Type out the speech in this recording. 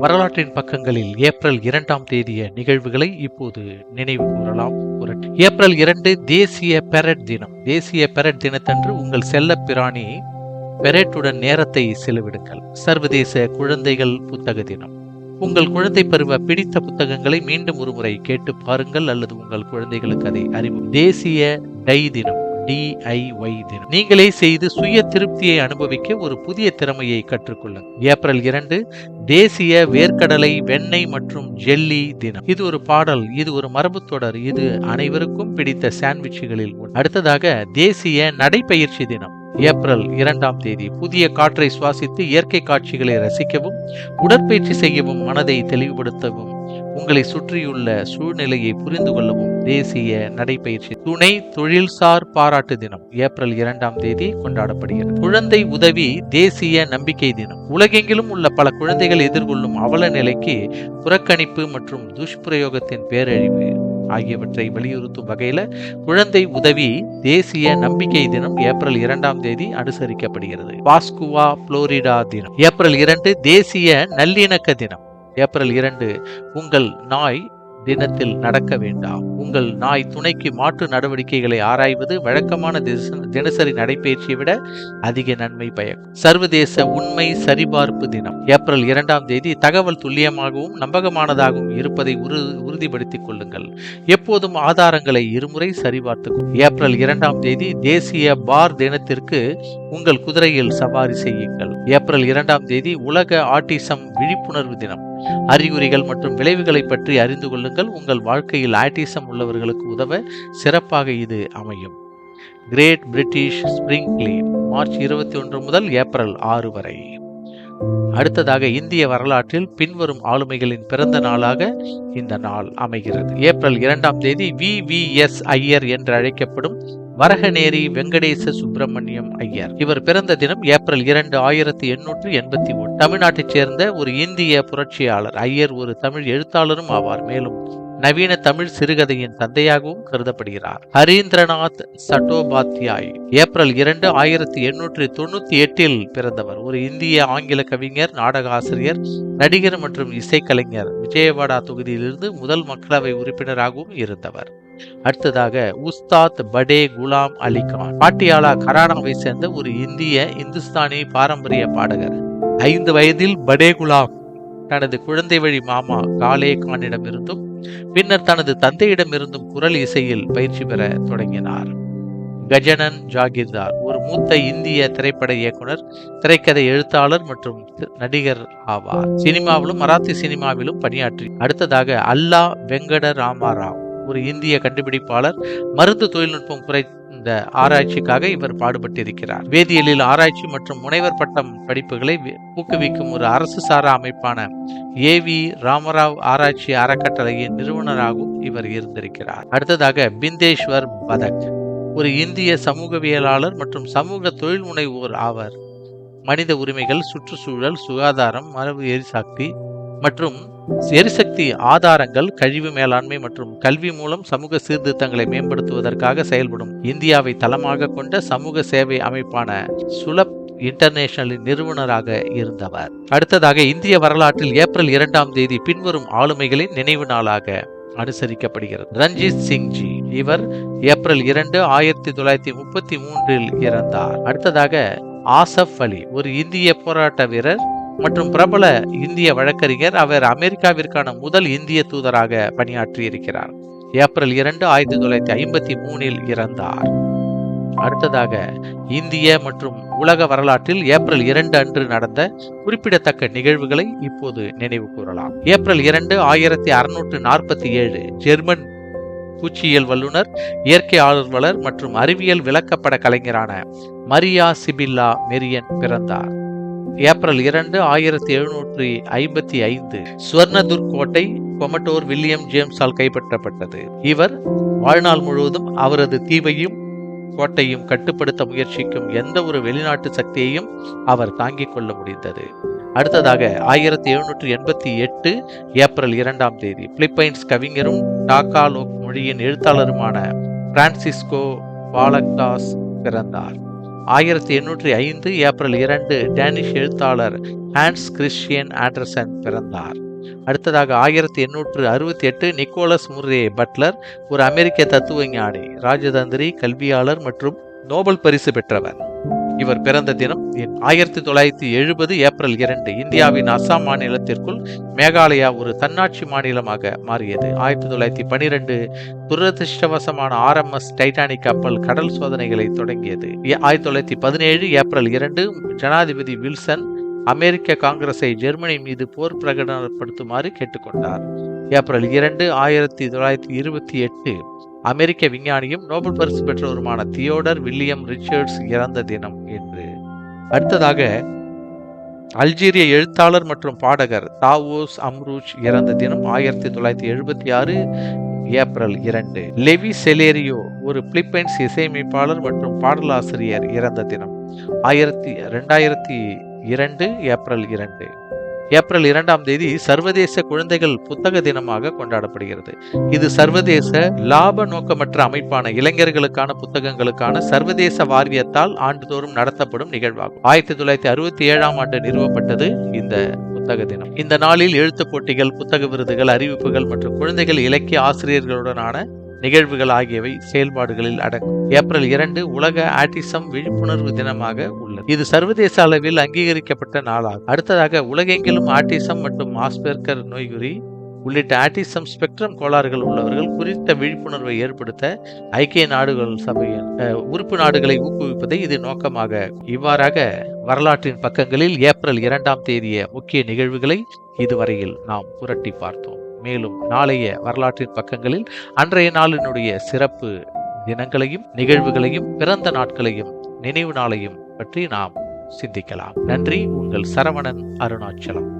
வரலாற்றின் பக்கங்களில் ஏப்ரல் 2ஆம் தேதிய நிகழ்வுகளை இப்போது நினைவு கூறலாம். ஏப்ரல் 2 தேசிய பெரட் தினம். தேசிய பெரட் தினத்தன்று உங்கள் செல்ல பிராணி பெரட்டுடன் நேரத்தை செலவிடுங்கள். சர்வதேச குழந்தைகள் புத்தக தினம். உங்கள் குழந்தை பருவ பிடித்த புத்தகங்களை மீண்டும் ஒருமுறை கேட்டு பாருங்கள் அல்லது உங்கள் குழந்தைகளுக்கு அதை தேசிய டை தினம். DIY தினம். நீங்களே செய்து சுய திருப்தியை அனுபவிக்க ஒரு புதிய திறமையை கற்றுக்கொள்ளுங்கள். ஏப்ரல் 2 தேசிய வேர்க்கடலை வெண்ணெய் மற்றும் ஜெல்லி தினம். இது ஒரு பாடல், இது ஒரு மரபு தொடர், இது அனைவருக்கும் பிடித்த சாண்ட்விச்சுகளில் ஒன்று. அடுத்ததாக தேசிய நடைப்பயிற்சி தினம். ஏப்ரல் 2ஆம் தேதி புதிய காற்றை சுவாசித்து இயற்கை காட்சிகளை ரசிக்கவும் உடற்பயிற்சி செய்யவும் மனதை தெளிவுபடுத்தவும் உங்களை சுற்றியுள்ள சூழ்நிலையை புரிந்து கொள்ளவும் தேசிய நடைப்பயிற்சி. துணை தொழில்சார் பாராட்டு தினம் ஏப்ரல் 2ஆம் தேதி கொண்டாடப்படுகிறது. குழந்தை உதவி தேசிய நம்பிக்கை தினம். உலகெங்கிலும் உள்ள பல குழந்தைகள் எதிர்கொள்ளும் அவல நிலைக்கு புறக்கணிப்பு மற்றும் துஷ்பிரயோகத்தின் பேரழிவு ஆகியவற்றை வலியுறுத்தும் வகையில குழந்தை உதவி தேசிய நம்பிக்கை தினம் ஏப்ரல் 2ஆம் தேதி அனுசரிக்கப்படுகிறது. பாஸ்குவா புளோரிடா தினம். ஏப்ரல் 2 தேசிய நல்லிணக்க தினம். ஏப்ரல் 2 உங்கள் நாய் தினத்தில் நடக்க வேண்டாம். உங்கள் நாய் துணைக்கு மாற்று நடவடிக்கைகளை ஆராய்வது வழக்கமான தினசரி நடைபயிற்சியை விட அதிக நன்மை பயக்கும். சர்வதேச உண்மை சரிபார்ப்பு தினம். ஏப்ரல் 2ஆம் தேதி தகவல் துல்லியமாகவும் நம்பகமானதாகவும் இருப்பதை உறுதிப்படுத்திக் கொள்ளுங்கள். எப்போதும் ஆதாரங்களை இருமுறை சரிபார்த்து. ஏப்ரல் 2ஆம் தேதி தேசிய பார் தினத்திற்கு உங்கள் குதிரையில் சவாரி செய்யுங்கள். ஏப்ரல் 2ஆம் தேதி உலக ஆட்டிசம் விழிப்புணர்வு தினம். அறிகுறிகள் மற்றும் விளைவுகளை பற்றி அறிந்து கொள்ளுங்கள். உங்கள் வாழ்க்கையில் ஆட்டிசம் உள்ளவர்களுக்கு உதவ சிறப்பாக இது அமையும். Great British spring clean March 21 முதல் ஏப்ரல் 6 வரை. அடுத்ததாக இந்திய வரலாற்றில் பின்வரும் ஆளுமைகளின் பிறந்த நாளாக இந்த நாள் அமைகிறது. ஏப்ரல் 2ஆம் தேதி VVS ஐயர் என்று அழைக்கப்படும் வரகநேரி வெங்கடேச சுப்பிரமணியம் ஐயர். இவர் பிறந்த தினம் ஏப்ரல் 2 1881. தமிழ்நாட்டைச் சேர்ந்த ஒரு இந்திய புரட்சியாளர். ஐயர் ஒரு தமிழ் எழுத்தாளரும் ஆவார். மேலும் நவீன தமிழ் சிறுகதையின் தந்தையாகவும் கருதப்படுகிறார். ஹரீந்திரநாத் சட்டோபாத்யாய் ஏப்ரல் 2 1898 பிறந்தவர். ஒரு இந்திய ஆங்கில கவிஞர், நாடக ஆசிரியர், நடிகர் மற்றும் இசைக்கலைஞர். விஜயவாடா தொகுதியிலிருந்து முதல் மக்களவை உறுப்பினராகவும் இருந்தவர். அடுத்ததாக உஸ்தாத் படே குலாம் அலி கான் பாட்டியாலா கரானாவை சேர்ந்த ஒரு இந்திய இந்துஸ்தானி பாரம்பரிய பாடகர். 5 வயதில் படே குலாம் தனது குழந்தை வழி மாமா காலே கானிடமிருந்தும் பின்னர் தனது தந்தையிடமிருந்தும் குரல் இசையில் பயிற்சி பெற தொடங்கினார். கஜனன் ஜாகிர்தார் ஒரு மூத்த இந்திய திரைப்பட இயக்குனர், திரைக்கதை எழுத்தாளர் மற்றும் நடிகர் ஆவார். சினிமாவிலும் மராத்தி சினிமாவிலும் பணியாற்றி. அடுத்ததாக அல்லா வெங்கட ராமாராவ் ஒரு இந்திய கண்டுபிடிப்பாளர். மருந்து தொழில்நுட்பம் குறைந்த ஆராய்ச்சிக்காக இவர் பாடுபட்டிருக்கிறார். வேதியியலில் ஆராய்ச்சி மற்றும் முனைவர் பட்டம் படிப்புகளை ஊக்குவிக்கும் ஒரு அரசு சாரா அமைப்பான AV ராமராவ் ஆராய்ச்சி அறக்கட்டளையின் நிறுவனராகவும் இவர் இருந்திருக்கிறார். அடுத்ததாக பிந்தேஸ்வர் பதக் ஒரு இந்திய சமூகவியலாளர் மற்றும் சமூக தொழில் முனைவோர் ஆவர். மனித உரிமைகள், சுற்றுச்சூழல், சுகாதாரம், மரபு எரிசக்தி மற்றும் எரிசக்தி ஆதாரங்கள், கழிவு மேலாண்மை மற்றும் கல்வி மூலம் சமூக சீர்திருத்தங்களை மேம்படுத்துவதற்காக செயல்படும் இந்தியாவை தளமாக கொண்ட சமூக சேவை அமைப்பான சுலப் இன்டர்நேஷனலின் நிறுவனராக இருந்தவர். அடுத்ததாக இந்திய வரலாற்றில் ஏப்ரல் 2ஆம் தேதி பின்வரும் ஆளுமைகளின் நினைவு நாளாக அனுசரிக்கப்படுகிறது. ரஞ்சித் சிங்ஜி இவர் ஏப்ரல் 2 1933 இறந்தார். அடுத்ததாக ஆசப் அலி ஒரு இந்திய போராட்ட வீரர் மற்றும் பிரபல இந்திய வழக்கறிஞர். அவர் அமெரிக்காவிற்கான முதல் இந்திய தூதராக பணியாற்றி இருக்கிறார். ஏப்ரல் 2 1953 இறந்தார். அடுத்ததாக இந்திய மற்றும் உலக வரலாற்றில் ஏப்ரல் 2 அன்று நடந்த குறிப்பிடத்தக்க நிகழ்வுகளை இப்போது நினைவு கூறலாம். ஏப்ரல் 2 1647 ஜெர்மன் பூச்சியியல் வல்லுநர், இயற்கை ஆர்வலர் மற்றும் அறிவியல் விளக்கப்பட கலைஞரான மரியா சிபில்லா மெரியன் பிறந்தார். ஏப்ரல் 2 1755 ஸ்வர்ணதுர்க் கோட்டை கொமட்டோர் வில்லியம் ஜேம்ஸால் கைப்பற்றப்பட்டது. இவர் வாழ்நாள் முழுவதும் அவரது தீவையும் கோட்டையும் கட்டுப்படுத்த முயற்சிக்கும் எந்த ஒரு வெளிநாட்டு சக்தியையும் அவர் தாங்கிக் கொள்ள முடிந்தது. அடுத்ததாக 1788 ஏப்ரல் 2ஆம் தேதி பிலிப்பைன்ஸ் கவிஞரும் டாக்காலோக் மொழியின் எழுத்தாளருமான பிரான்சிஸ்கோ பாலக்டாஸ் பிறந்தார். 1805 ஏப்ரல் 2 டேனிஷ் எழுத்தாளர் ஹான்ஸ் கிறிஸ்டியன் ஆண்டர்சன் பிறந்தார். அடுத்ததாக 1868 நிக்கோலஸ் முர்ரே பட்லர் ஒரு அமெரிக்க தத்துவ ஞானி, ராஜதந்திரி, கல்வியாளர் மற்றும் நோபல் பரிசு பெற்றவர். இவர் பிறந்த தினம் 1970 ஏப்ரல் 2 இந்தியாவின் அசாம் மாநிலத்திற்குள் மேகாலயா ஒரு தன்னாட்சி மாநிலமாக மாறியது. 1912 துரதிருஷ்டவசமான RMS டைட்டானிக் கப்பல் கடல் சோதனைகளை தொடங்கியது. 1917 ஏப்ரல் 2 ஜனாதிபதி வில்சன் அமெரிக்க காங்கிரஸை ஜெர்மனி மீது போர் பிரகடனப்படுத்துமாறு கேட்டுக்கொண்டார். ஏப்ரல் 2 1928 அமெரிக்க விஞ்ஞானியும் நோபல் பரிசு பெற்றவருமான தியோடர் வில்லியம் ரிச்சர்ட்ஸ் இறந்த தினம் என்று. அடுத்ததாக அல்ஜீரிய எழுத்தாளர் மற்றும் பாடகர் தாவோஸ் அம்ரூச் இறந்த தினம் 1976 ஏப்ரல் 2. லெவி செலேரியோ ஒரு பிலிப்பைன்ஸ் இசையமைப்பாளர் மற்றும் பாடலாசிரியர் இறந்த தினம் 2002 ஏப்ரல் 2. ஏப்ரல் 2 சர்வதேச குழந்தைகள் புத்தக தினமாக கொண்டாடப்படுகிறது. இது சர்வதேச லாப நோக்கமற்ற அமைப்பான இளைஞர்களுக்கான புத்தகங்களுக்கான சர்வதேச வாரியத்தால் ஆண்டுதோறும் நடத்தப்படும் நிகழ்வாகும். 1967 நிறுவப்பட்டது இந்த புத்தக தினம். இந்த நாளில் எழுத்து போட்டிகள், புத்தக விருதுகள், அறிவிப்புகள் மற்றும் குழந்தைகள் இலக்கிய ஆசிரியர்களுடனான நிகழ்வுகள் ஆகியவை செயல்பாடுகளில் அடங்கும். ஏப்ரல் 2 உலக ஆட்டிசம் விழிப்புணர்வு தினமாக உள்ளது. இது சர்வதேச அளவில் அங்கீகரிக்கப்பட்ட நாளாகும். அடுத்ததாக உலகெங்கிலும் ஆட்டிசம் மற்றும் ஆஸ்பெர்கர் நோய்குறி உள்ளிட்ட ஆட்டிசம் ஸ்பெக்ட்ரம் கோளாறுகள் உள்ளவர்கள் குறித்த விழிப்புணர்வை ஏற்படுத்த ஐக்கிய நாடுகள் சபையின் உறுப்பு நாடுகளை ஊக்குவிப்பதை இது நோக்கமாக. இவ்வாறாக வரலாற்றின் பக்கங்களில் ஏப்ரல் 2 முக்கிய நிகழ்வுகளை இதுவரையில் நாம் புரட்டி பார்த்தோம். மேலும் நாளைய வரலாற்றின் பக்கங்களில் அன்றைய நாளினுடைய சிறப்பு தினங்களையும் நிகழ்வுகளையும் பிறந்த நாட்களையும் நினைவு நாளையும் பற்றி நாம் சிந்திக்கலாம். நன்றி. உங்கள் சரவணன், அருணாச்சலம்.